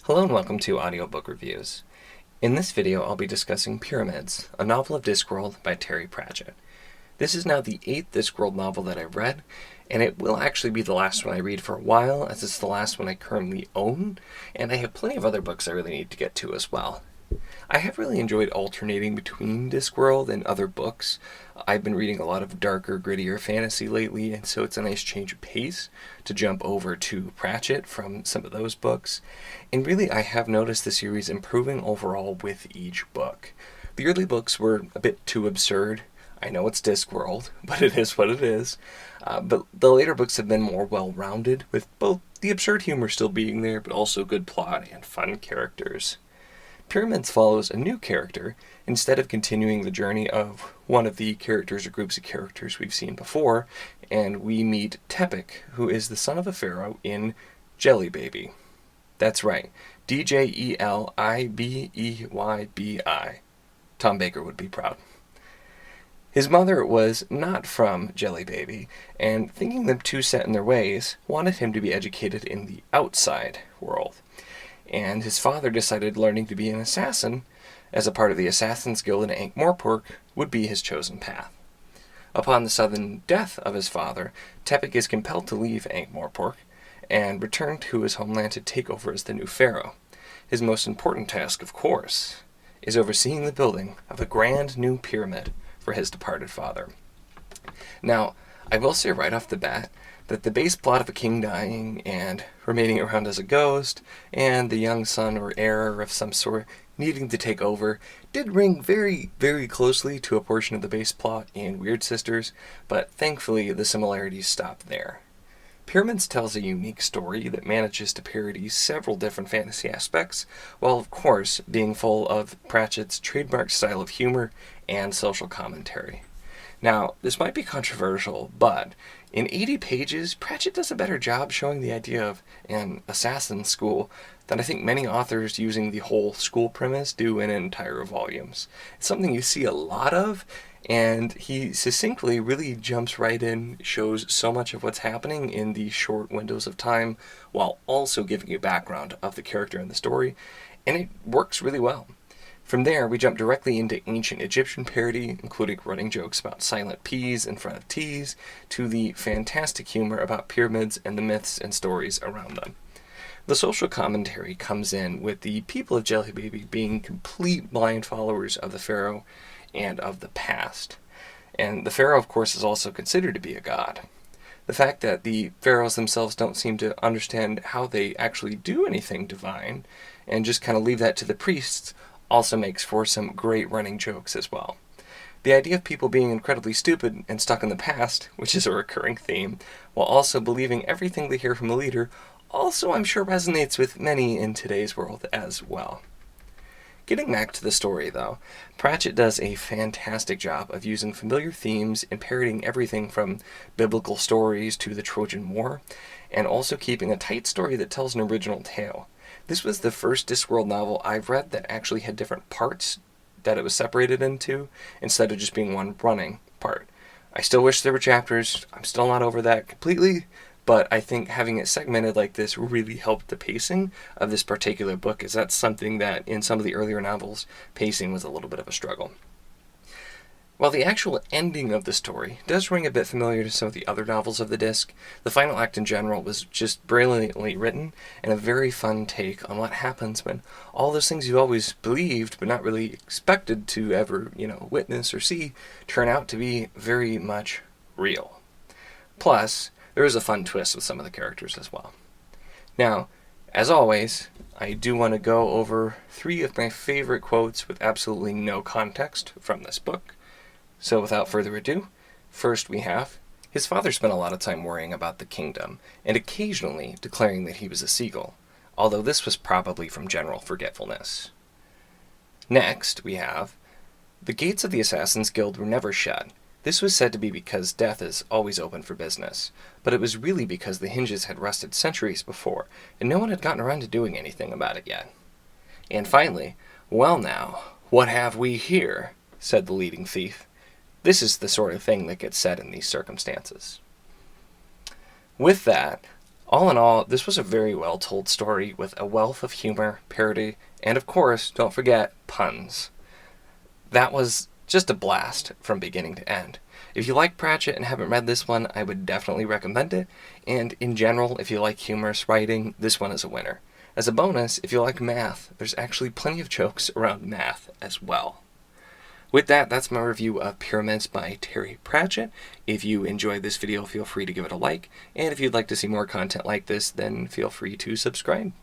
Hello and welcome to Audiobook Reviews. In this video I'll be discussing Pyramids, a novel of Discworld by Terry Pratchett. This is now the 8th Discworld novel that I've read, and it will actually be the last one I read for a while, as it's the last one I currently own, and I have plenty of other books I really need to get to as well. I have really enjoyed alternating between Discworld and other books. I've been reading a lot of darker, grittier fantasy lately, and so it's a nice change of pace to jump over to Pratchett from some of those books. And really, I have noticed the series improving overall with each book. The early books were a bit too absurd. I know it's Discworld, but it is what it is. But the later books have been more well-rounded, with both the absurd humor still being there, but also good plot and fun characters. Pyramids follows a new character, instead of continuing the journey of one of the characters or groups of characters we've seen before, and we meet Tepik, who is the son of a pharaoh in Jelly Baby. That's right, Djelibeybi. Tom Baker would be proud. His mother was not from Jelly Baby, and thinking them too set in their ways, wanted him to be educated in the outside world. And his father decided learning to be an assassin, as a part of the Assassin's Guild in Ankh-Morpork, would be his chosen path. Upon the sudden death of his father, Tepik is compelled to leave Ankh-Morpork and return to his homeland to take over as the new pharaoh. His most important task, of course, is overseeing the building of a grand new pyramid for his departed father. Now, I will say right off the bat that the base plot of a king dying and remaining around as a ghost, and the young son or heir of some sort needing to take over, did ring very, very closely to a portion of the base plot in Weird Sisters, but thankfully the similarities stop there. Pyramids tells a unique story that manages to parody several different fantasy aspects, while of course being full of Pratchett's trademark style of humor and social commentary. Now, this might be controversial, but in 80 pages, Pratchett does a better job showing the idea of an assassin school than I think many authors using the whole school premise do in entire volumes. It's something you see a lot of, and he succinctly really jumps right in, shows so much of what's happening in these short windows of time, while also giving you background of the character and the story, and it works really well. From there, we jump directly into ancient Egyptian parody, including running jokes about silent P's in front of T's, to the fantastic humor about pyramids and the myths and stories around them. The social commentary comes in with the people of Jelly Baby being complete blind followers of the pharaoh and of the past. And the pharaoh, of course, is also considered to be a god. The fact that the pharaohs themselves don't seem to understand how they actually do anything divine, and just kind of leave that to the priests, also makes for some great running jokes as well. The idea of people being incredibly stupid and stuck in the past, which is a recurring theme, while also believing everything they hear from the leader, also I'm sure resonates with many in today's world as well. Getting back to the story though, Pratchett does a fantastic job of using familiar themes and parodying everything from biblical stories to the Trojan War, and also keeping a tight story that tells an original tale. This was the first Discworld novel I've read that actually had different parts that it was separated into, instead of just being one running part. I still wish there were chapters. I'm still not over that completely, but I think having it segmented like this really helped the pacing of this particular book, as that's something that in some of the earlier novels, pacing was a little bit of a struggle. While the actual ending of the story does ring a bit familiar to some of the other novels of the disc, the final act in general was just brilliantly written and a very fun take on what happens when all those things you always believed but not really expected to ever, witness or see turn out to be very much real. Plus, there is a fun twist with some of the characters as well. Now, as always, I do want to go over 3 of my favorite quotes with absolutely no context from this book. So without further ado, first we have, his father spent a lot of time worrying about the kingdom, and occasionally declaring that he was a seagull, although this was probably from general forgetfulness. Next we have, the gates of the Assassin's Guild were never shut. This was said to be because death is always open for business, but it was really because the hinges had rusted centuries before, and no one had gotten around to doing anything about it yet. And finally, well now, what have we here? Said the leading thief. This is the sort of thing that gets said in these circumstances. With that, All in all, this was a very well told story with a wealth of humor, parody, and of course, don't forget, puns. That was just a blast from beginning to end. If you like Pratchett and haven't read this one, I would definitely recommend it, and in general, if you like humorous writing, this one is a winner. As a bonus, if you like math, there's actually plenty of jokes around math as well. With that, that's my review of Pyramids by Terry Pratchett. If you enjoyed this video, feel free to give it a like, and if you'd like to see more content like this, then feel free to subscribe.